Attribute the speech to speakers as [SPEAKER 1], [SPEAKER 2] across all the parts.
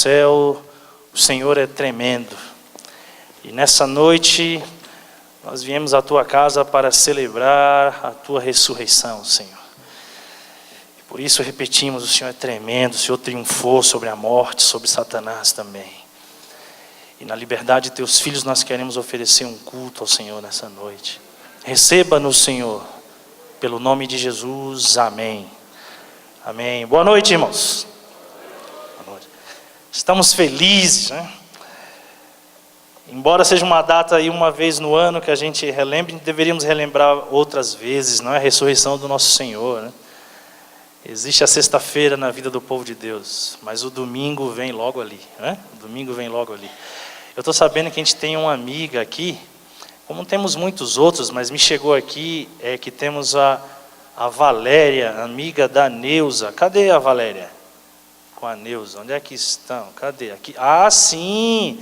[SPEAKER 1] céu, o Senhor é tremendo. E nessa noite, nós viemos à tua casa para celebrar a tua ressurreição, Senhor. E por isso repetimos, o Senhor é tremendo, o Senhor triunfou sobre a morte, sobre Satanás também. E na liberdade de teus filhos nós queremos oferecer um culto ao Senhor nessa noite. Receba-nos, Senhor, pelo nome de Jesus, amém. Amém. Boa noite, irmãos. Boa noite. Estamos felizes, né? Embora seja uma data aí uma vez no ano que a gente relembre, deveríamos relembrar outras vezes, não é? A ressurreição do nosso Senhor, né? Existe a sexta-feira na vida do povo de Deus, mas o domingo vem logo ali, né? O domingo vem logo ali. Eu estou sabendo que a gente tem uma amiga aqui, como temos muitos outros, mas me chegou aqui que temos a Valéria, amiga da Neuza. Cadê a Valéria? Com a Neuza, onde é que estão? Cadê? Aqui. Ah, sim!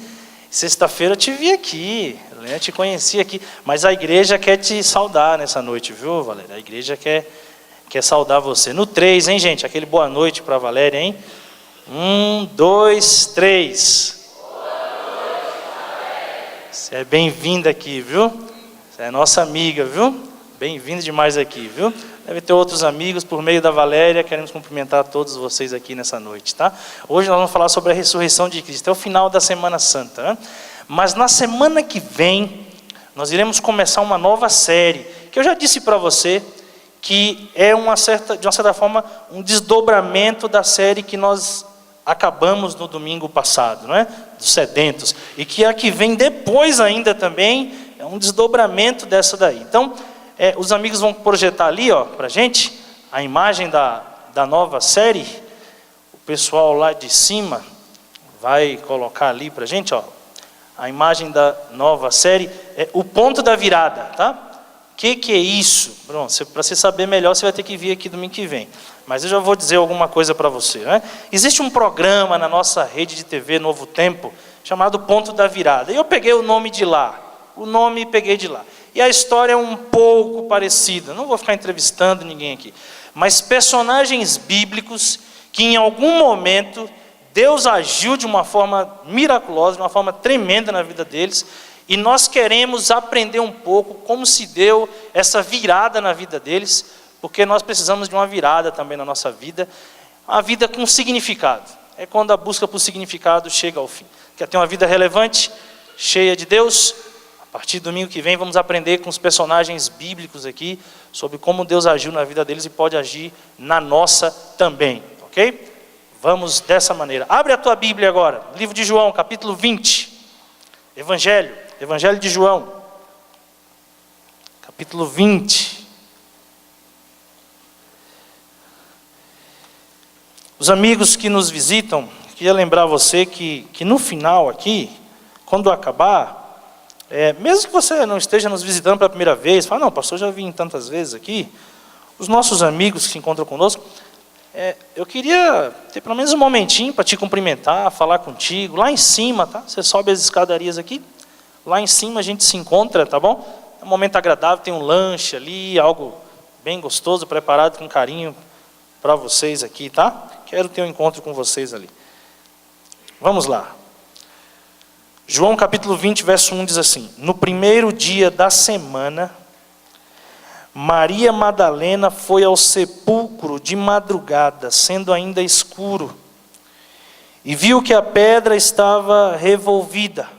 [SPEAKER 1] Sexta-feira eu te vi aqui, eu te conheci aqui, mas a igreja quer te saudar nessa noite, viu, Valéria? A igreja quer saudar você. No 3, hein, gente? Aquele boa noite para a Valéria, hein? 1, 2, 3. Você é bem-vinda aqui, viu? Você é nossa amiga, viu? Bem-vindo demais aqui, viu? Deve ter outros amigos por meio da Valéria. Queremos cumprimentar todos vocês aqui nessa noite, tá? Hoje nós vamos falar sobre a ressurreição de Cristo. É o final da Semana Santa, né? Mas na semana que vem, nós iremos começar uma nova série, que eu já disse para você, que é de uma certa forma, um desdobramento da série que nós acabamos no domingo passado, não é? Dos sedentos. E que a que vem depois ainda também é um desdobramento dessa daí. Então, os amigos vão projetar ali, ó, para a gente, a imagem da nova série. O pessoal lá de cima vai colocar ali para a gente, ó, a imagem da nova série, o ponto da virada, tá? O que é isso? Para você saber melhor, você vai ter que vir aqui domingo que vem. Mas eu já vou dizer alguma coisa para você, né? Existe um programa na nossa rede de TV Novo Tempo, chamado Ponto da Virada. E eu peguei o nome de lá. Peguei de lá. E a história é um pouco parecida. Não vou ficar entrevistando ninguém aqui. Mas personagens bíblicos que em algum momento Deus agiu de uma forma miraculosa, de uma forma tremenda na vida deles. E nós queremos aprender um pouco como se deu essa virada na vida deles, porque nós precisamos de uma virada também na nossa vida, uma vida com significado. É quando a busca por significado chega ao fim. Quer ter uma vida relevante, cheia de Deus? A partir do domingo que vem vamos aprender com os personagens bíblicos aqui, sobre como Deus agiu na vida deles e pode agir na nossa também, ok? Vamos dessa maneira. Abre a tua Bíblia agora, livro de João, capítulo 20, Evangelho de João, capítulo 20. Os amigos que nos visitam, queria lembrar você que no final aqui, quando acabar, mesmo que você não esteja nos visitando pela primeira vez, fala, não, pastor, já vim tantas vezes aqui, os nossos amigos que se encontram conosco, eu queria ter pelo menos um momentinho para te cumprimentar, falar contigo, lá em cima, tá? Você sobe as escadarias aqui, lá em cima a gente se encontra, tá bom? É um momento agradável, tem um lanche ali, algo bem gostoso, preparado com carinho para vocês aqui, tá? Quero ter um encontro com vocês ali. Vamos lá. João capítulo 20, verso 1 diz assim: no primeiro dia da semana, Maria Madalena foi ao sepulcro de madrugada, sendo ainda escuro, e viu que a pedra estava revolvida.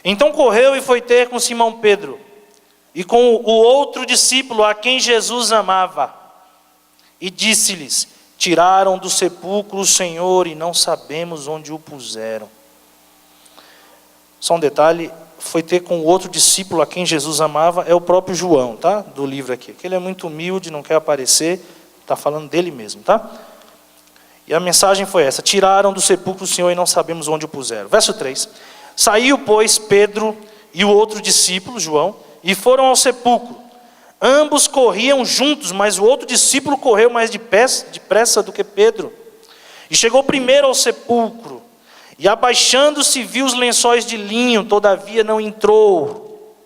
[SPEAKER 1] Então correu e foi ter com Simão Pedro, e com o outro discípulo a quem Jesus amava, e disse-lhes: tiraram do sepulcro o Senhor e não sabemos onde o puseram. Só um detalhe, foi ter com o outro discípulo a quem Jesus amava, é o próprio João, tá? Do livro aqui. Que ele é muito humilde, não quer aparecer, está falando dele mesmo, tá? E a mensagem foi essa: tiraram do sepulcro o Senhor e não sabemos onde o puseram. Verso 3. Saiu, pois, Pedro e o outro discípulo, João, e foram ao sepulcro. Ambos corriam juntos, mas o outro discípulo correu mais depressa do que Pedro. E chegou primeiro ao sepulcro, e abaixando-se viu os lençóis de linho, todavia não entrou.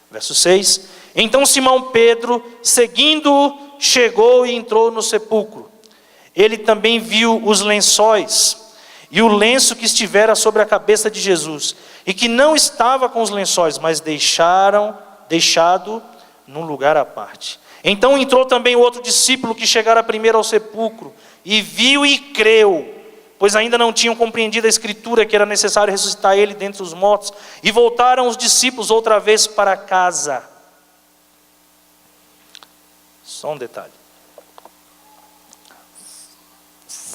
[SPEAKER 1] Verso 6. Então Simão Pedro, seguindo-o, chegou e entrou no sepulcro. Ele também viu os lençóis, e o lenço que estivera sobre a cabeça de Jesus, e que não estava com os lençóis, mas deixado num lugar à parte. Então entrou também o outro discípulo que chegara primeiro ao sepulcro, e viu e creu, pois ainda não tinham compreendido a escritura que era necessário ressuscitar ele dentre os mortos, e voltaram os discípulos outra vez para casa. Só um detalhe.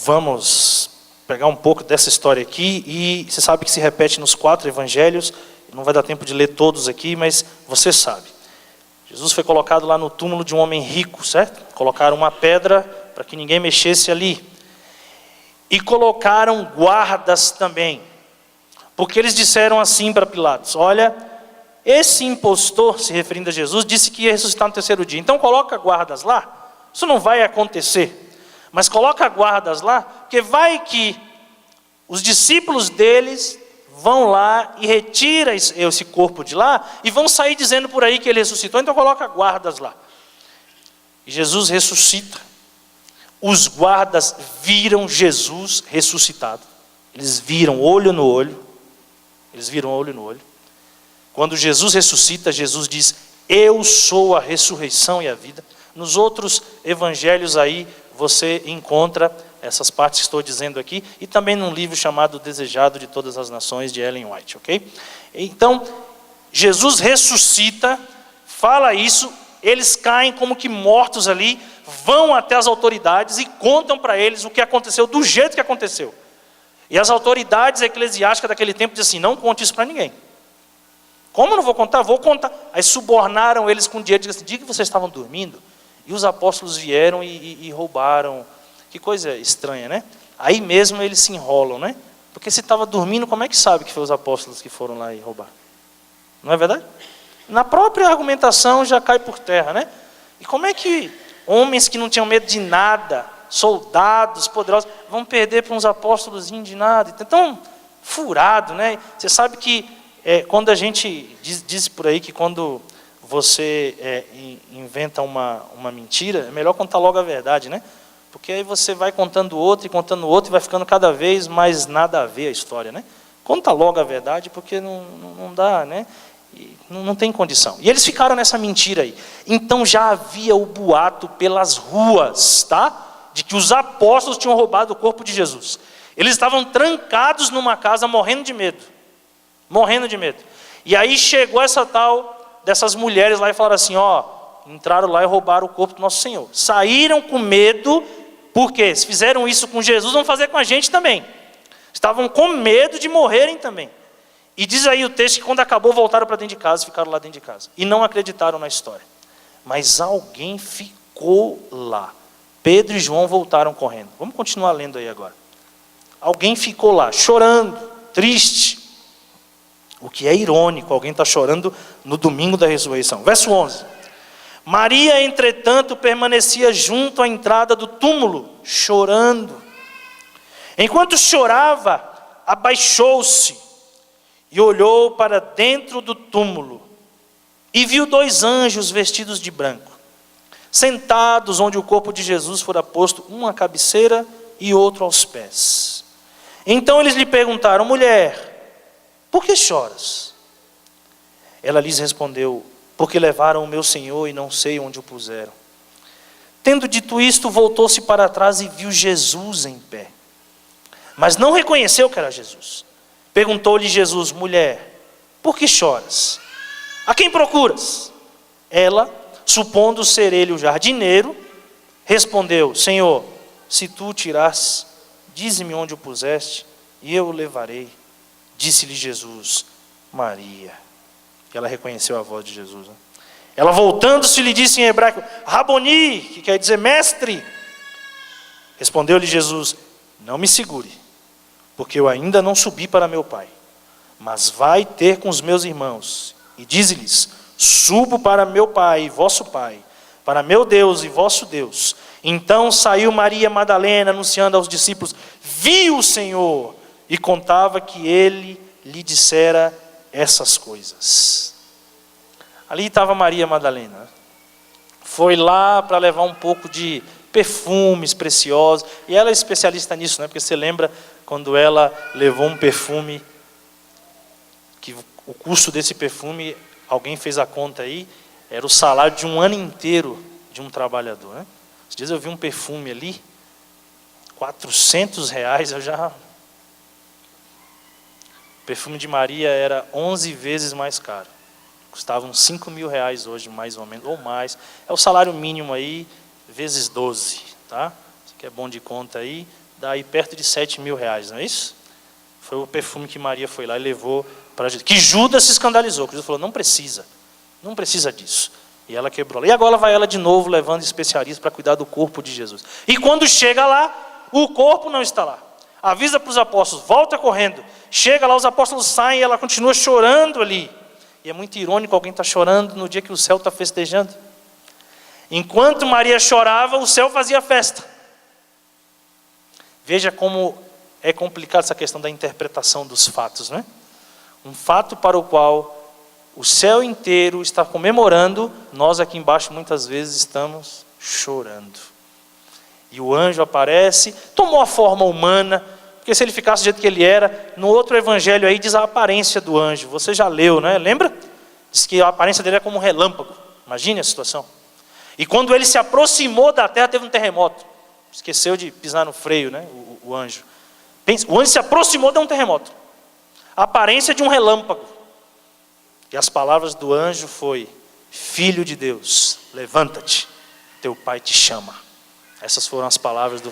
[SPEAKER 1] Vamos pegar um pouco dessa história aqui, e você sabe que se repete nos 4 evangelhos, não vai dar tempo de ler todos aqui, mas você sabe. Jesus foi colocado lá no túmulo de um homem rico, certo? Colocaram uma pedra para que ninguém mexesse ali. E colocaram guardas também, porque eles disseram assim para Pilatos: olha, esse impostor, se referindo a Jesus, disse que ia ressuscitar no 3º dia, então coloca guardas lá. Isso não vai acontecer, mas coloca guardas lá, porque vai que os discípulos deles vão lá e retiram esse corpo de lá, e vão sair dizendo por aí que ele ressuscitou, então coloca guardas lá. E Jesus ressuscita. Os guardas viram Jesus ressuscitado. Eles viram olho no olho. Eles viram olho no olho. Quando Jesus ressuscita, Jesus diz: eu sou a ressurreição e a vida. Nos outros evangelhos aí, você encontra essas partes que estou dizendo aqui, e também num livro chamado Desejado de Todas as Nações, de Ellen White, ok? Então, Jesus ressuscita, fala isso, eles caem como que mortos ali, vão até as autoridades e contam para eles o que aconteceu, do jeito que aconteceu. E as autoridades eclesiásticas daquele tempo dizem assim: não conte isso para ninguém. Como eu não vou contar? Vou contar. Aí subornaram eles com dinheiro, dizem assim: diga que vocês estavam dormindo, e os apóstolos vieram e roubaram. Que coisa estranha, né? Aí mesmo eles se enrolam, né? Porque se estava dormindo, como é que sabe que foi os apóstolos que foram lá e roubaram? Não é verdade? Na própria argumentação já cai por terra, né? E como é que homens que não tinham medo de nada, soldados poderosos, vão perder para uns apóstolos de nada? Então, furado, né? Você sabe que quando a gente diz por aí que quando você inventa uma mentira, é melhor contar logo a verdade, né? Porque aí você vai contando outro e vai ficando cada vez mais nada a ver a história, né? Conta logo a verdade, porque não dá, né? E não tem condição. E eles ficaram nessa mentira aí. Então já havia o boato pelas ruas, tá? De que os apóstolos tinham roubado o corpo de Jesus. Eles estavam trancados numa casa morrendo de medo. Morrendo de medo. E aí chegou essa tal dessas mulheres lá e falaram assim: ó, entraram lá e roubaram o corpo do nosso Senhor. Saíram com medo, porque se fizeram isso com Jesus, vão fazer com a gente também. Estavam com medo de morrerem também. E diz aí o texto que quando acabou, voltaram para dentro de casa, ficaram lá dentro de casa. E não acreditaram na história. Mas alguém ficou lá. Pedro e João voltaram correndo. Vamos continuar lendo aí agora. Alguém ficou lá, chorando, triste. O que é irônico, alguém está chorando no domingo da ressurreição. Verso 11. Maria, entretanto, permanecia junto à entrada do túmulo, chorando. Enquanto chorava, abaixou-se e olhou para dentro do túmulo, e viu 2 anjos vestidos de branco, sentados onde o corpo de Jesus fora posto, um à cabeceira e outro aos pés. Então eles lhe perguntaram: mulher, por que choras? Ela lhes respondeu: porque levaram o meu Senhor e não sei onde o puseram. Tendo dito isto, voltou-se para trás e viu Jesus em pé, mas não reconheceu que era Jesus. Perguntou-lhe Jesus: mulher, por que choras? A quem procuras? Ela, supondo ser ele o jardineiro, respondeu: Senhor, se tu o tiraste, dize-me onde o puseste, e eu o levarei. Disse-lhe Jesus: Maria. E ela reconheceu a voz de Jesus, né? Ela, voltando-se, lhe disse em hebraico: Raboni, que quer dizer mestre. Respondeu-lhe Jesus: não me segure, porque eu ainda não subi para meu Pai, mas vai ter com os meus irmãos, e dize-lhes: subo para meu Pai e vosso Pai, para meu Deus e vosso Deus. Então saiu Maria Madalena, anunciando aos discípulos: vi o Senhor, e contava que ele lhe dissera essas coisas. Ali estava Maria Madalena, foi lá para levar um pouco de perfumes preciosos, e ela é especialista nisso, né? Porque você lembra quando ela levou um perfume, que o custo desse perfume, alguém fez a conta aí, era o salário de um ano inteiro de um trabalhador, né? Esses dias eu vi um perfume ali, R$400, eu já... O perfume de Maria era 11 vezes mais caro. Custava uns R$5.000 hoje, mais ou menos, ou mais. É o salário mínimo aí, vezes 12, tá? Isso aqui é bom de conta aí, dá aí perto de R$7.000, não é isso? Foi o perfume que Maria foi lá e levou para Judas. Que Judas se escandalizou, que Judas falou, não precisa disso. E ela quebrou. E agora vai ela de novo levando especiarias para cuidar do corpo de Jesus. E quando chega lá, o corpo não está lá. Avisa para os apóstolos, volta correndo. Chega lá, os apóstolos saem e ela continua chorando ali. E é muito irônico alguém estar chorando no dia que o céu está festejando. Enquanto Maria chorava, o céu fazia festa. Veja como é complicada essa questão da interpretação dos fatos, né? Um fato para o qual o céu inteiro está comemorando, nós aqui embaixo muitas vezes estamos chorando. E o anjo aparece, tomou a forma humana, porque se ele ficasse do jeito que ele era, no outro evangelho aí diz a aparência do anjo. Você já leu, né? Lembra? Diz que a aparência dele é como um relâmpago. Imagine a situação. E quando ele se aproximou da terra, teve um terremoto. Esqueceu de pisar no freio, né? O anjo. O anjo se aproximou, deu um terremoto. A aparência de um relâmpago. E as palavras do anjo foi: Filho de Deus, levanta-te, teu pai te chama. Essas foram as palavras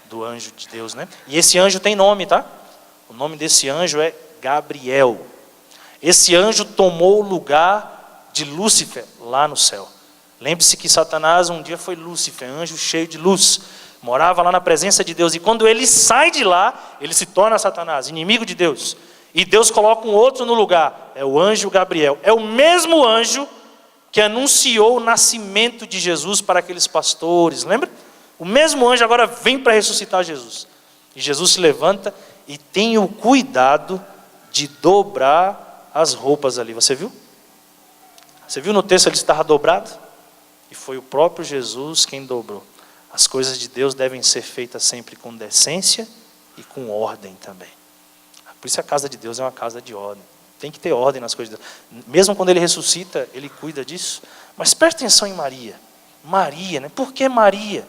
[SPEAKER 1] do anjo de Deus, né? E esse anjo tem nome, tá? O nome desse anjo é Gabriel. Esse anjo tomou o lugar de Lúcifer lá no céu. Lembre-se que Satanás um dia foi Lúcifer, anjo cheio de luz. Morava lá na presença de Deus. E quando ele sai de lá, ele se torna Satanás, inimigo de Deus. E Deus coloca um outro no lugar. É o anjo Gabriel. É o mesmo anjo que anunciou o nascimento de Jesus para aqueles pastores. Lembra? O mesmo anjo agora vem para ressuscitar Jesus. E Jesus se levanta e tem o cuidado de dobrar as roupas ali. Você viu? Você viu no texto ele estava dobrado? E foi o próprio Jesus quem dobrou. As coisas de Deus devem ser feitas sempre com decência e com ordem também. Por isso a casa de Deus é uma casa de ordem. Tem que ter ordem nas coisas de Deus. Mesmo quando ele ressuscita, ele cuida disso. Mas preste atenção em Maria. Maria, né? Por que Maria?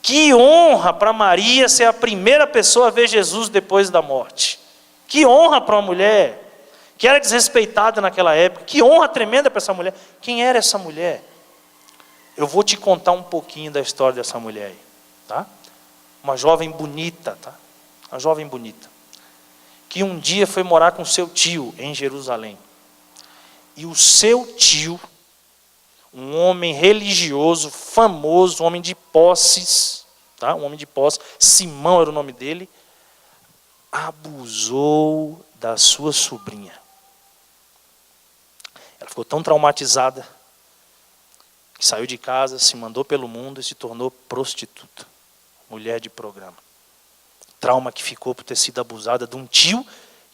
[SPEAKER 1] Que honra para Maria ser a primeira pessoa a ver Jesus depois da morte. Que honra para uma mulher que era desrespeitada naquela época. Que honra tremenda para essa mulher. Quem era essa mulher? Eu vou te contar um pouquinho da história dessa mulher aí, tá? Uma jovem bonita, tá? Uma jovem bonita. Que um dia foi morar com seu tio em Jerusalém. E o seu tio, um homem religioso, famoso, um homem de posses, tá? Um homem de posses, Simão era o nome dele, abusou da sua sobrinha. Ela ficou tão traumatizada que saiu de casa, se mandou pelo mundo e se tornou prostituta, mulher de programa. Trauma que ficou por ter sido abusada de um tio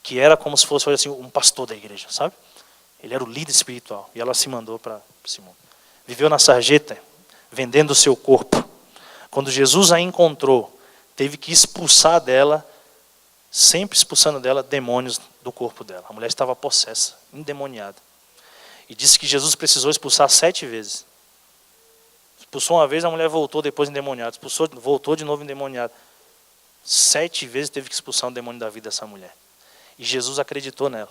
[SPEAKER 1] que era como se fosse assim, um pastor da igreja, sabe? Ele era o líder espiritual e ela se mandou para esse mundo. Viveu na sarjeta, vendendo o seu corpo. Quando Jesus a encontrou, teve que expulsar dela, sempre expulsando dela demônios do corpo dela. A mulher estava possessa, endemoniada. E disse que Jesus precisou expulsar 7 vezes. Expulsou uma vez, a mulher voltou depois endemoniada. Expulsou, voltou de novo endemoniada. 7 vezes teve que expulsar um demônio da vida dessa mulher. E Jesus acreditou nela.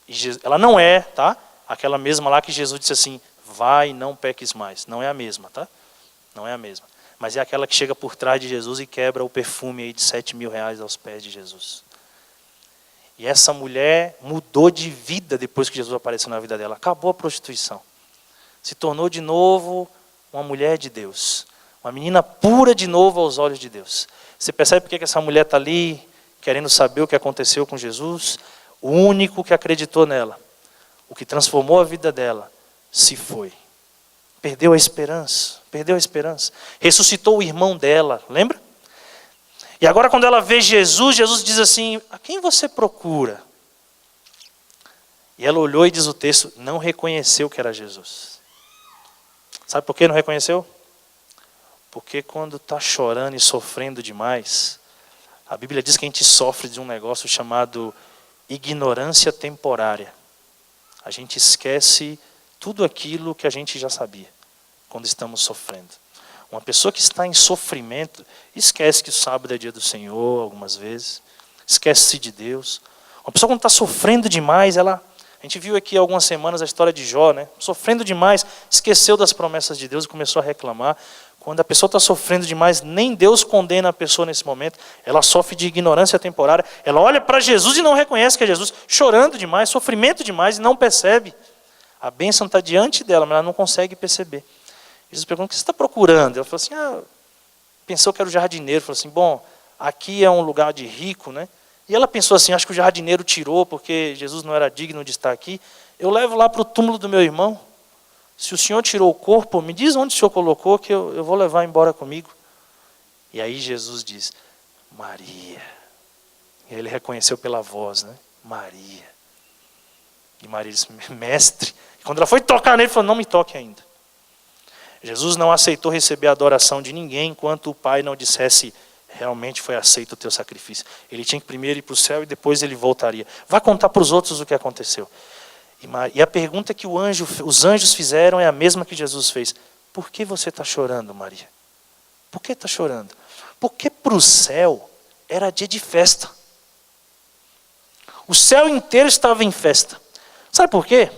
[SPEAKER 1] E ela não é, tá? Aquela mesma lá que Jesus disse assim, vai, não peques mais. Não é a mesma, tá? Não é a mesma. Mas é aquela que chega por trás de Jesus e quebra o perfume aí de R$7.000 aos pés de Jesus. E essa mulher mudou de vida depois que Jesus apareceu na vida dela. Acabou a prostituição. Se tornou de novo uma mulher de Deus. Uma menina pura de novo aos olhos de Deus. Você percebe por que essa mulher está ali, querendo saber o que aconteceu com Jesus? O único que acreditou nela, o que transformou a vida dela, se foi. Perdeu a esperança, perdeu a esperança. Ressuscitou o irmão dela, lembra? E agora quando ela vê Jesus, Jesus diz assim, a quem você procura? E ela olhou e diz o texto, não reconheceu que era Jesus. Sabe por que não reconheceu? Porque quando está chorando e sofrendo demais, A Bíblia diz que a gente sofre de um negócio chamado ignorância temporária. A gente esquece tudo aquilo que a gente já sabia quando estamos sofrendo. Uma pessoa que está em sofrimento esquece que o sábado é dia do Senhor algumas vezes, esquece-se de Deus. Uma pessoa quando está sofrendo demais, a gente viu aqui há algumas semanas a história de Jó, né? Sofrendo demais, esqueceu das promessas de Deus e começou a reclamar. Quando a pessoa está sofrendo demais, nem Deus condena a pessoa nesse momento. Ela sofre de ignorância temporária. Ela olha para Jesus e não reconhece que é Jesus. Chorando demais, sofrimento demais e não percebe. A bênção está diante dela, mas ela não consegue perceber. Jesus pergunta, o que você está procurando? Ela falou assim, pensou que era o jardineiro. Falou assim, bom, aqui é um lugar de rico, né? E ela pensou assim, acho que o jardineiro tirou porque Jesus não era digno de estar aqui. Eu levo lá para o túmulo do meu irmão. Se o Senhor tirou o corpo, me diz onde o Senhor colocou que eu vou levar embora comigo. E aí Jesus diz, Maria. E ele reconheceu pela voz, né? Maria. E Maria disse, mestre. E quando ela foi tocar nele, ele falou, não me toque ainda. Jesus não aceitou receber a adoração de ninguém enquanto o Pai não dissesse, realmente foi aceito o teu sacrifício. Ele tinha que primeiro ir para o céu e depois ele voltaria. Vai contar para os outros o que aconteceu. E a pergunta que os anjos fizeram é a mesma que Jesus fez. Por que você está chorando, Maria? Por que está chorando? Porque para o céu era dia de festa. O céu inteiro estava em festa. Sabe por quê?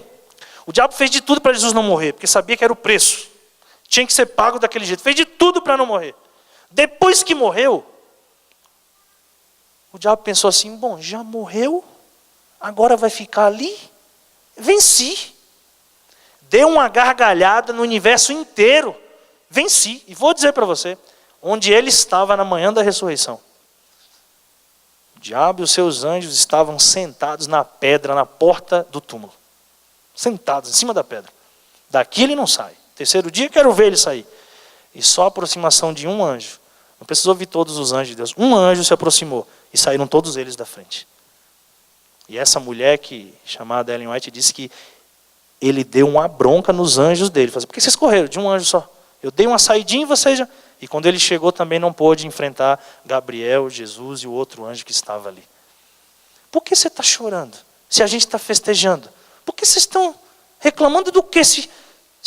[SPEAKER 1] O diabo fez de tudo para Jesus não morrer, porque sabia que era o preço. Tinha que ser pago daquele jeito. Fez de tudo para não morrer. Depois que morreu, o diabo pensou assim, bom, já morreu, agora vai ficar ali? Venci. Deu uma gargalhada no universo inteiro. Venci. E vou dizer para você, onde ele estava na manhã da ressurreição. O diabo e os seus anjos estavam sentados na pedra, na porta do túmulo. Sentados em cima da pedra. Daqui ele não sai. Terceiro dia quero ver ele sair. E só a aproximação de um anjo. Não precisa ouvir todos os anjos de Deus. Um anjo se aproximou e saíram todos eles da frente. E essa mulher chamada Ellen White disse que ele deu uma bronca nos anjos dele. Falou assim, por que vocês correram de um anjo só? Eu dei uma saidinha e vocês já... E quando ele chegou também não pôde enfrentar Gabriel, Jesus e o outro anjo que estava ali. Por que você está chorando? Se a gente está festejando. Por que vocês estão reclamando do quê? Se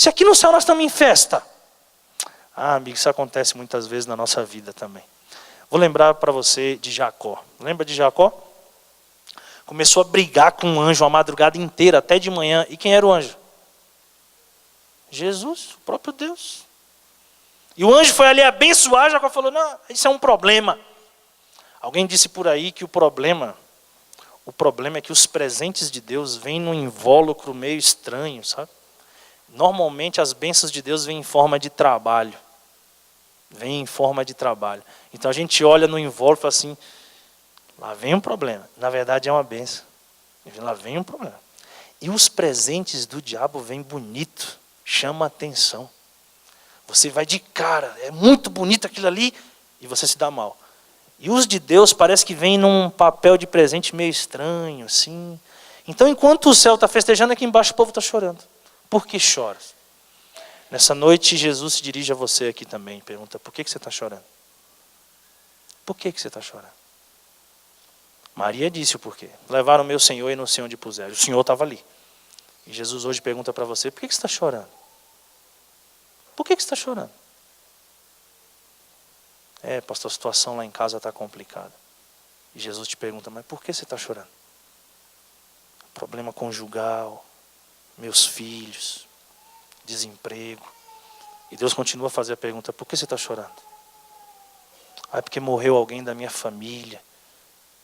[SPEAKER 1] aqui no céu nós estamos em festa. Amigo, isso acontece muitas vezes na nossa vida também. Vou lembrar para você de Jacó. Lembra de Jacó? Começou a brigar com um anjo a madrugada inteira, até de manhã. E quem era o anjo? Jesus, o próprio Deus. E o anjo foi ali abençoar, Jacó falou, não, isso é um problema. Alguém disse por aí que o problema é que os presentes de Deus vêm num invólucro meio estranho, sabe? Normalmente as bênçãos de Deus vêm em forma de trabalho. Vêm em forma de trabalho. Então a gente olha no invólucro e fala assim, lá vem um problema. Na verdade é uma bênção. Lá vem um problema. E os presentes do diabo vêm bonito, chama atenção. Você vai de cara, é muito bonito aquilo ali, e você se dá mal. E os de Deus parece que vêm num papel de presente meio estranho, assim. Então enquanto o céu está festejando, aqui embaixo o povo está chorando. Por que choras? Nessa noite Jesus se dirige a você aqui também e pergunta, por que você está chorando? Por que você está chorando? Maria disse o porquê. Levaram o meu Senhor e não sei onde puseram. O Senhor estava ali. E Jesus hoje pergunta para você, por que você está chorando? Por que você está chorando? Pastor, a situação lá em casa está complicada. E Jesus te pergunta, mas por que você está chorando? Problema conjugal, meus filhos, desemprego. E Deus continua a fazer a pergunta, por que você está chorando? É porque morreu alguém da minha família.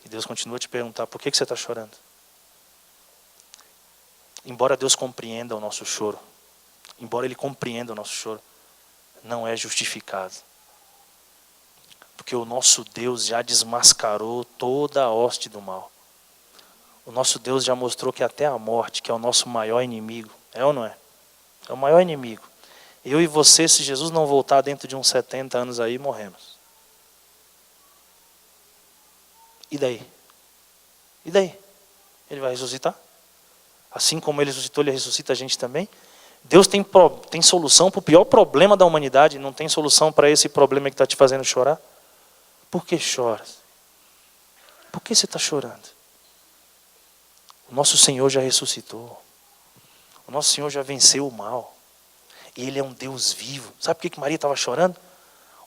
[SPEAKER 1] E Deus continua a te perguntar, por que você está chorando? Embora Deus compreenda o nosso choro, embora Ele compreenda o nosso choro, não é justificado. Porque o nosso Deus já desmascarou toda a hoste do mal. O nosso Deus já mostrou que até a morte, que é o nosso maior inimigo, é ou não é? É o maior inimigo. Eu e você, se Jesus não voltar dentro de uns 70 anos aí, morremos. E daí? E daí? Ele vai ressuscitar? Assim como Ele ressuscitou, Ele ressuscita a gente também? Deus tem solução para o pior problema da humanidade, não tem solução para esse problema que está te fazendo chorar? Por que choras? Por que você está chorando? O nosso Senhor já ressuscitou. O nosso Senhor já venceu o mal. E Ele é um Deus vivo. Sabe por que Maria estava chorando?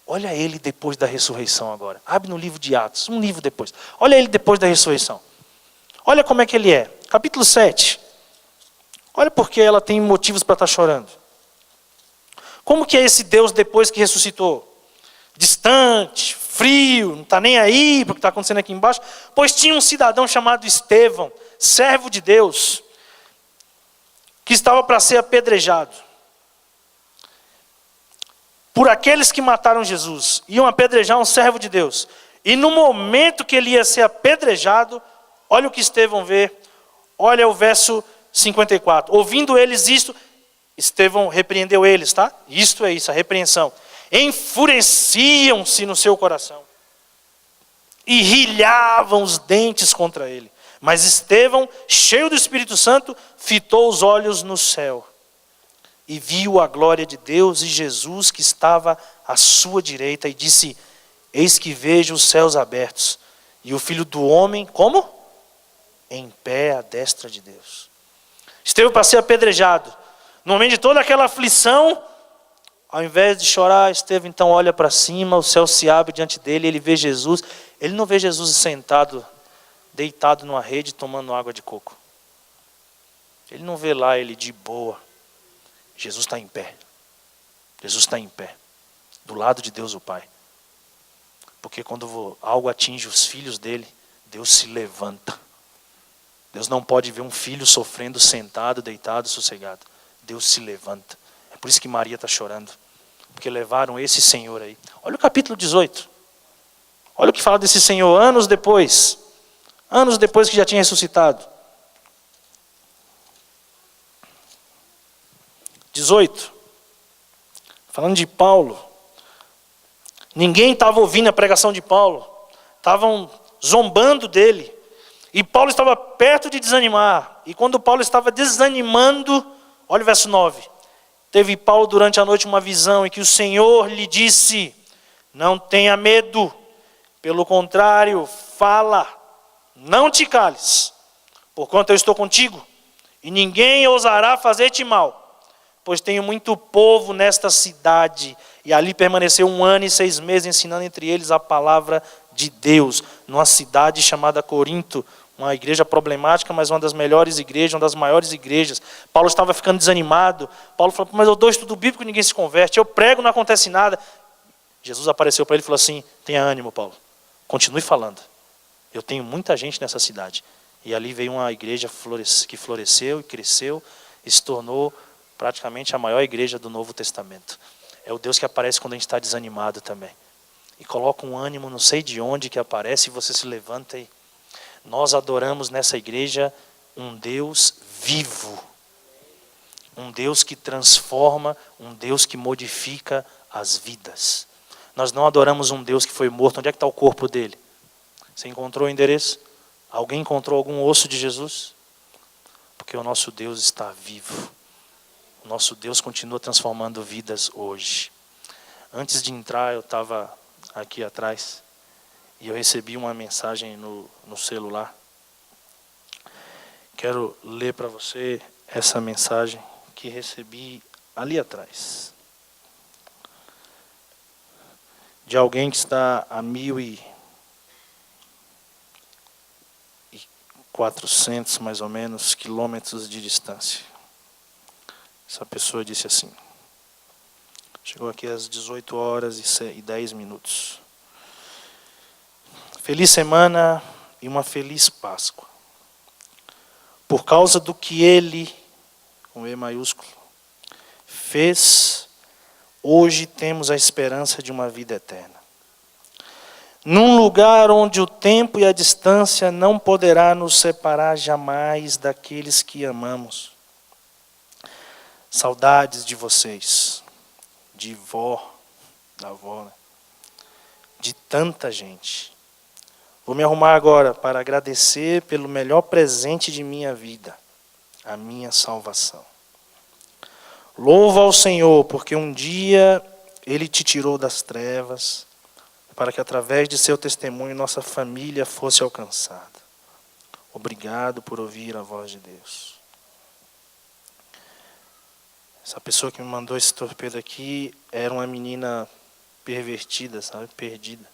[SPEAKER 1] Olha Ele depois da ressurreição agora. Abre no livro de Atos, um livro depois. Olha Ele depois da ressurreição. Olha como é que Ele é. Capítulo 7. Olha porque ela tem motivos para estar chorando. Como que é esse Deus depois que ressuscitou? Distante, frio, não está nem aí para o que está acontecendo aqui embaixo. Pois tinha um cidadão chamado Estevão, servo de Deus, que estava para ser apedrejado por aqueles que mataram Jesus. Iam apedrejar um servo de Deus. E no momento que ele ia ser apedrejado, olha o que Estevão vê. Olha o verso 54. Ouvindo eles isto, Estevão repreendeu eles, tá? Isto é isso, a repreensão. Enfureciam-se no seu coração e rilhavam os dentes contra ele. Mas Estevão, cheio do Espírito Santo, fitou os olhos no céu e viu a glória de Deus e Jesus que estava à sua direita e disse: eis que vejo os céus abertos e o Filho do Homem, como? Em pé à destra de Deus. Estevão para ser apedrejado. No momento de toda aquela aflição, ao invés de chorar, Estevão então olha para cima, o céu se abre diante dele, ele vê Jesus. Ele não vê Jesus sentado, deitado numa rede, tomando água de coco. Ele não vê lá ele de boa. Jesus está em pé. Jesus está em pé. Do lado de Deus o Pai. Porque quando algo atinge os filhos dele, Deus se levanta. Deus não pode ver um filho sofrendo sentado, deitado, sossegado. Deus se levanta. É por isso que Maria está chorando. Porque levaram esse Senhor aí. Olha o capítulo 18. Olha o que fala desse Senhor anos depois. Anos depois que já tinha ressuscitado. 18. Falando de Paulo. Ninguém estava ouvindo a pregação de Paulo. Estavam zombando dele. E Paulo estava perto de desanimar. E quando Paulo estava desanimando, olha o verso 9. Teve Paulo durante a noite uma visão em que o Senhor lhe disse: não tenha medo. Pelo contrário, fala. Não te cales. Porquanto eu estou contigo. E ninguém ousará fazer-te mal. Pois tenho muito povo nesta cidade. E ali permaneceu 1 ano e 6 meses ensinando entre eles a palavra de Deus. Numa cidade chamada Corinto. Uma igreja problemática, mas uma das melhores igrejas, uma das maiores igrejas. Paulo estava ficando desanimado. Paulo falou: mas eu dou estudo bíblico e ninguém se converte. Eu prego, não acontece nada. Jesus apareceu para ele e falou assim: tenha ânimo, Paulo. Continue falando. Eu tenho muita gente nessa cidade. E ali veio uma igreja que floresceu e cresceu e se tornou praticamente a maior igreja do Novo Testamento. É o Deus que aparece quando a gente está desanimado também. E coloca um ânimo, não sei de onde que aparece, e você se levanta e... Nós adoramos nessa igreja um Deus vivo. Um Deus que transforma, um Deus que modifica as vidas. Nós não adoramos um Deus que foi morto. Onde é que está o corpo dele? Você encontrou o endereço? Alguém encontrou algum osso de Jesus? Porque o nosso Deus está vivo. O nosso Deus continua transformando vidas hoje. Antes de entrar, eu estava aqui atrás e eu recebi uma mensagem no celular. Quero ler para você essa mensagem que recebi ali atrás. De alguém que está a 1.400 mais ou menos quilômetros de distância. Essa pessoa disse assim: chegou aqui às 18 horas e 10 minutos. Feliz semana e uma feliz Páscoa. Por causa do que Ele, com E maiúsculo, fez, hoje temos a esperança de uma vida eterna. Num lugar onde o tempo e a distância não poderá nos separar jamais daqueles que amamos. Saudades de vocês, de da avó, né? De tanta gente. Vou me arrumar agora para agradecer pelo melhor presente de minha vida, a minha salvação. Louva ao Senhor, porque um dia Ele te tirou das trevas, para que através de seu testemunho nossa família fosse alcançada. Obrigado por ouvir a voz de Deus. Essa pessoa que me mandou esse torpedo aqui era uma menina pervertida, sabe? Perdida.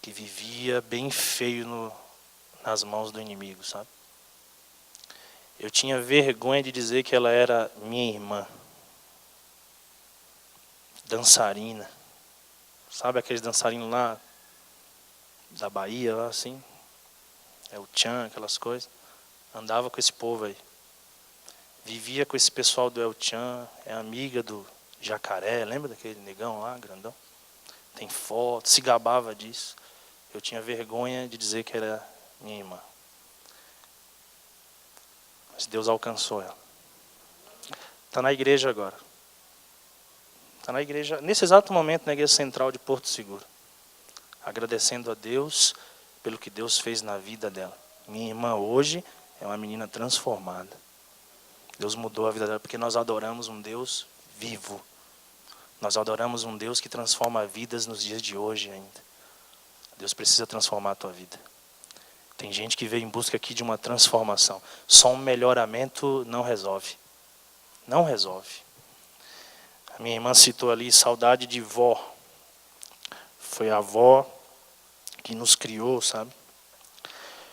[SPEAKER 1] Que vivia bem feio nas mãos do inimigo, sabe? Eu tinha vergonha de dizer que ela era minha irmã. Dançarina. Sabe aqueles dançarinos lá da Bahia, lá assim? É o Tchan, aquelas coisas. Andava com esse povo aí. Vivia com esse pessoal do El Tchan. É amiga do Jacaré. Lembra daquele negão lá, grandão? Tem foto, se gabava disso. Eu tinha vergonha de dizer que era minha irmã. Mas Deus alcançou ela. Está na igreja agora. Está na igreja, nesse exato momento, na igreja central de Porto Seguro. Agradecendo a Deus pelo que Deus fez na vida dela. Minha irmã hoje é uma menina transformada. Deus mudou a vida dela porque nós adoramos um Deus vivo. Nós adoramos um Deus que transforma vidas nos dias de hoje ainda. Deus precisa transformar a tua vida. Tem gente que veio em busca aqui de uma transformação. Só um melhoramento não resolve. Não resolve. A minha irmã citou ali saudade de vó. Foi a avó que nos criou, sabe?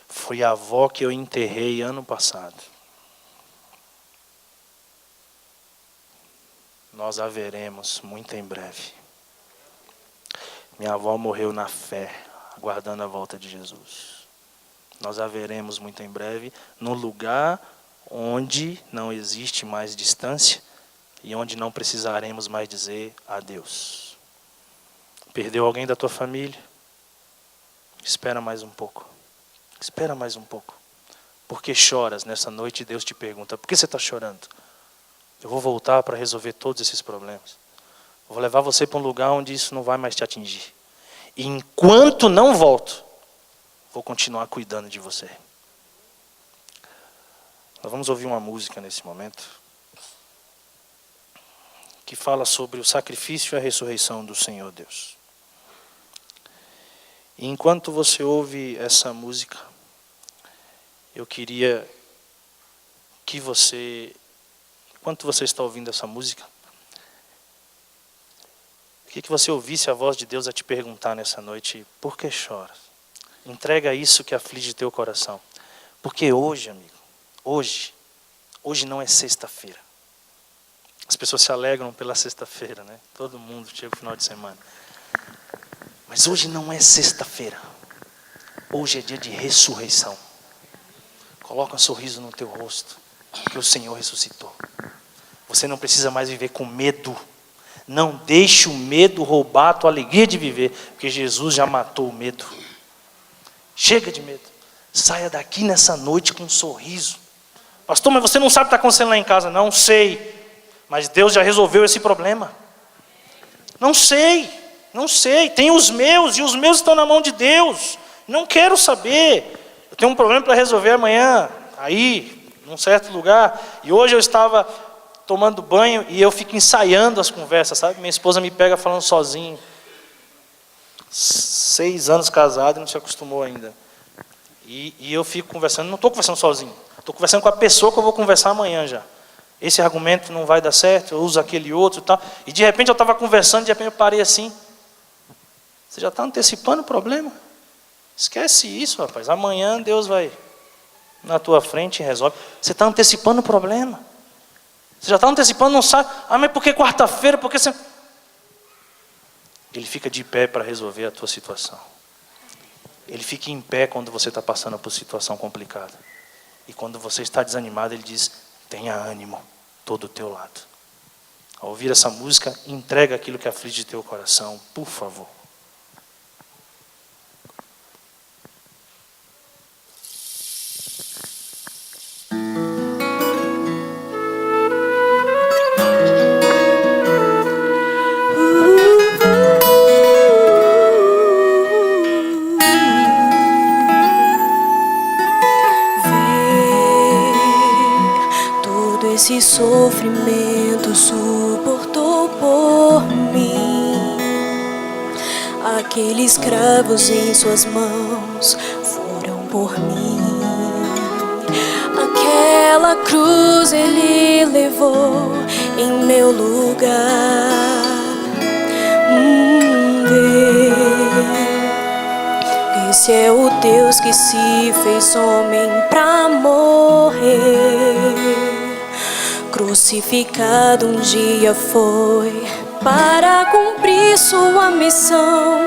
[SPEAKER 1] Foi a avó que eu enterrei ano passado. Nós a veremos muito em breve. Minha avó morreu na fé, aguardando a volta de Jesus. Nós a veremos muito em breve, no lugar onde não existe mais distância e onde não precisaremos mais dizer adeus. Perdeu alguém da tua família? Espera mais um pouco. Espera mais um pouco. Por que choras nessa noite? Deus te pergunta, por que você está chorando? Eu vou voltar para resolver todos esses problemas. Eu vou levar você para um lugar onde isso não vai mais te atingir. E enquanto não volto, vou continuar cuidando de você. Nós vamos ouvir uma música nesse momento que fala sobre o sacrifício e a ressurreição do Senhor Deus. E enquanto você ouve essa música, eu queria que você, enquanto você está ouvindo essa música, eu queria que você ouvisse a voz de Deus a te perguntar nessa noite, por que choras? Entrega isso que aflige teu coração. Porque hoje, amigo, hoje não é sexta-feira. As pessoas se alegram pela sexta-feira, né? Todo mundo chega no final de semana. Mas hoje não é sexta-feira. Hoje é dia de ressurreição. Coloca um sorriso no teu rosto, porque o Senhor ressuscitou. Você não precisa mais viver com medo. Não deixe o medo roubar a tua alegria de viver, porque Jesus já matou o medo. Chega de medo. Saia daqui nessa noite com um sorriso. Pastor, mas você não sabe o que está acontecendo lá em casa. Não sei. Mas Deus já resolveu esse problema. Não sei. Tem os meus, e os meus estão na mão de Deus. Não quero saber. Eu tenho um problema para resolver amanhã, aí, num certo lugar. E hoje eu estava tomando banho e eu fico ensaiando as conversas, sabe? Minha esposa me pega falando sozinho. 6 anos casado e não se acostumou ainda. E eu fico conversando, não estou conversando sozinho. Estou conversando com a pessoa que eu vou conversar amanhã já. Esse argumento não vai dar certo, eu uso aquele outro e tal. E de repente eu estava conversando, de repente eu parei assim. Você já está antecipando o problema? Esquece isso, rapaz. Amanhã Deus vai na tua frente e resolve. Você está antecipando o problema. Você já está antecipando, não sabe. Ah, mas por que quarta-feira? Por que você... Ele fica de pé para resolver a tua situação. Ele fica em pé quando você está passando por situação complicada. E quando você está desanimado, ele diz, tenha ânimo, estou do teu lado. Ao ouvir essa música, entrega aquilo que aflige teu coração, por favor.
[SPEAKER 2] Esse sofrimento suportou por mim. Aqueles cravos em suas mãos foram por mim. Aquela cruz ele levou em meu lugar. Esse é o Deus que se fez homem pra morrer. Crucificado um dia foi para cumprir sua missão.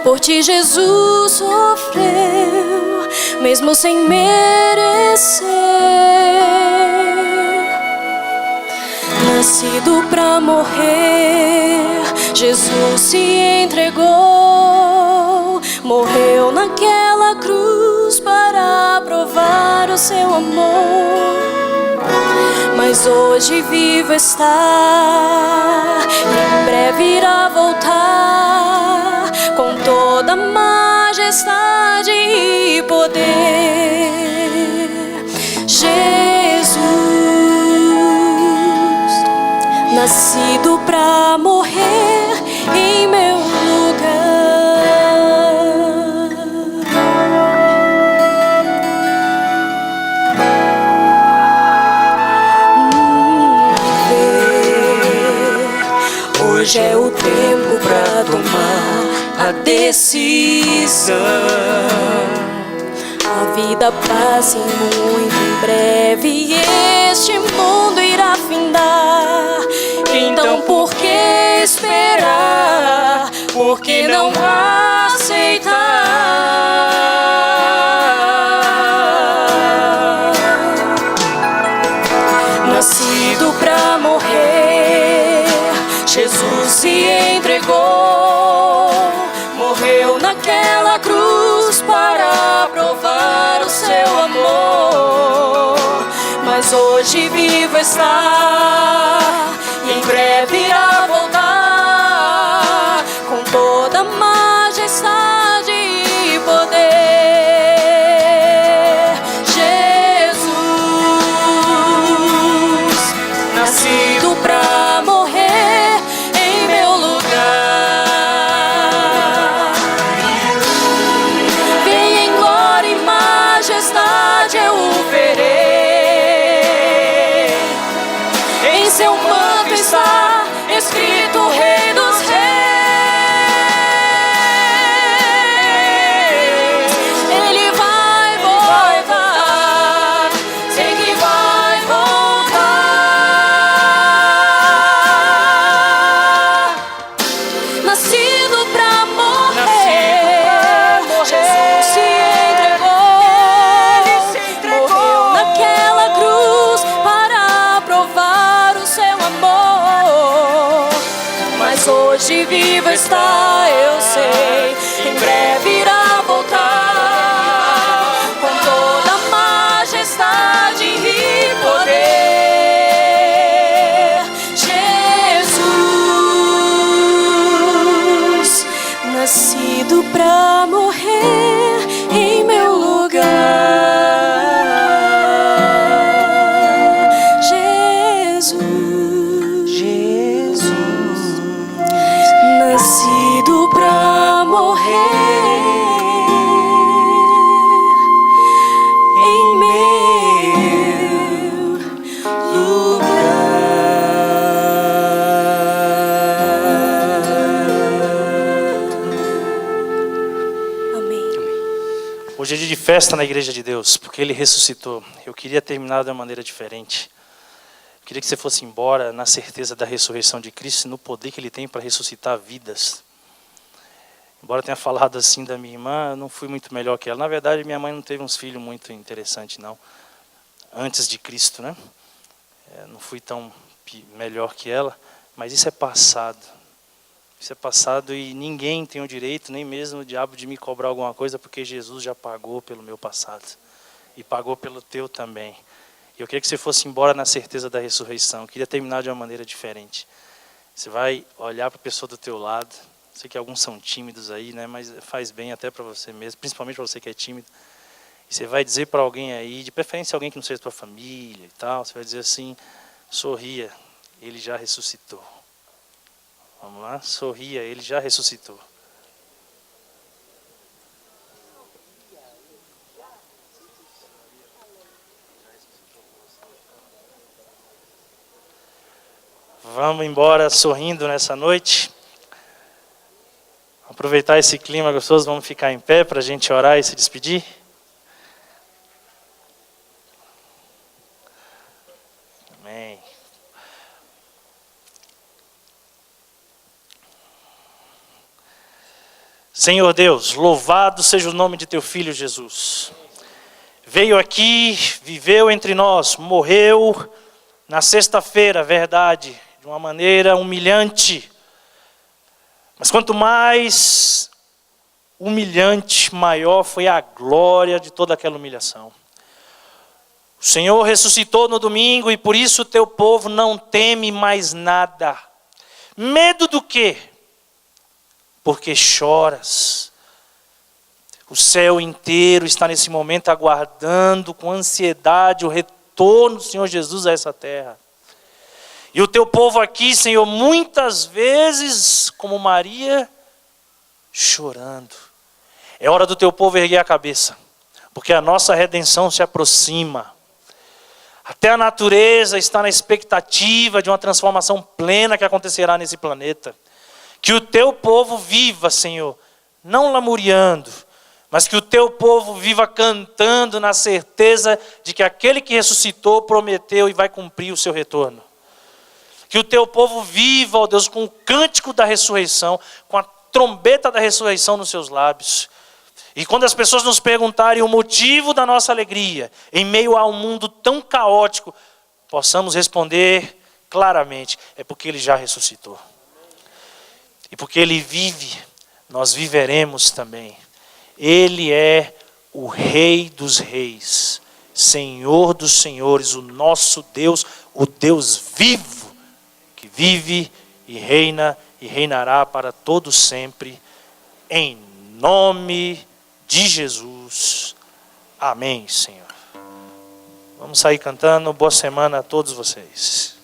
[SPEAKER 2] Por ti Jesus sofreu, mesmo sem merecer. Nascido pra morrer, Jesus se entregou. Morreu naquela cruz para provar o seu amor. Mas hoje vivo está, em breve irá voltar, com toda majestade e poder. Jesus, nascido pra morrer em meu lugar. Hoje é o tempo pra tomar a decisão. A vida passa muito em breve e este mundo irá findar. Então por que esperar? Por que não aceitar? Nascido pra morrer, Jesus se entregou, morreu naquela cruz para provar o seu amor. Mas hoje vivo está, em breve irá voltar, com toda majestade e poder. Jesus, nascido pra morrer em meu lugar. Vem em glória e majestade, eu o verei. Em seu manto está escrito o Rei dos Reis. Ele vai voltar, sei que vai voltar. Nascido pra morrer, Jesus se entregou, morreu naquela cruz para provar o seu amor. Mas hoje vivo está, eu sei, em breve irá voltar, com toda majestade e poder. Jesus, nascido pra morrer em meu lugar. Jesus, nascido pra morrer em meu lugar. Amém.
[SPEAKER 1] Hoje é dia de festa na Igreja de Deus, porque Ele ressuscitou. Eu queria terminar de uma maneira diferente. Eu queria que você fosse embora na certeza da ressurreição de Cristo e no poder que Ele tem para ressuscitar vidas. Embora eu tenha falado assim da minha irmã, eu não fui muito melhor que ela. Na verdade, minha mãe não teve uns filhos muito interessantes, não. Antes de Cristo, né? Não fui tão melhor que ela, mas isso é passado. Isso é passado e ninguém tem o direito, nem mesmo o diabo, de me cobrar alguma coisa, porque Jesus já pagou pelo meu passado. E pagou pelo teu também. E eu queria que você fosse embora na certeza da ressurreição. Eu queria terminar de uma maneira diferente. Você vai olhar para a pessoa do teu lado. Sei que alguns são tímidos aí, né? Mas faz bem até para você mesmo, principalmente para você que é tímido. E você vai dizer para alguém aí, de preferência alguém que não seja tua família e tal, você vai dizer assim: sorria, Ele já ressuscitou. Vamos lá? Sorria, Ele já ressuscitou. Vamos embora sorrindo nessa noite. Aproveitar esse clima gostoso, vamos ficar em pé para a gente orar e se despedir. Amém. Senhor Deus, louvado seja o nome de teu Filho Jesus. Veio aqui, viveu entre nós, morreu na sexta-feira, verdade, de uma maneira humilhante. Mas quanto mais humilhante, maior foi a glória de toda aquela humilhação. O Senhor ressuscitou no domingo e por isso o teu povo não teme mais nada. Medo do quê? Porque choras. O céu inteiro está nesse momento aguardando com ansiedade o retorno do Senhor Jesus a essa terra. E o teu povo aqui, Senhor, muitas vezes, como Maria, chorando. É hora do teu povo erguer a cabeça, porque a nossa redenção se aproxima. Até a natureza está na expectativa de uma transformação plena que acontecerá nesse planeta. Que o teu povo viva, Senhor, não lamuriando, mas que o teu povo viva cantando na certeza de que aquele que ressuscitou prometeu e vai cumprir o seu retorno. Que o teu povo viva, ó Deus, com o cântico da ressurreição, com a trombeta da ressurreição nos seus lábios. E quando as pessoas nos perguntarem o motivo da nossa alegria, em meio a um mundo tão caótico, possamos responder claramente, é porque Ele já ressuscitou. E porque Ele vive, nós viveremos também. Ele é o Rei dos Reis, Senhor dos Senhores, o nosso Deus, o Deus vivo, que vive e reina e reinará para todo sempre, em nome de Jesus. Amém, Senhor. Vamos sair cantando. Boa semana a todos vocês.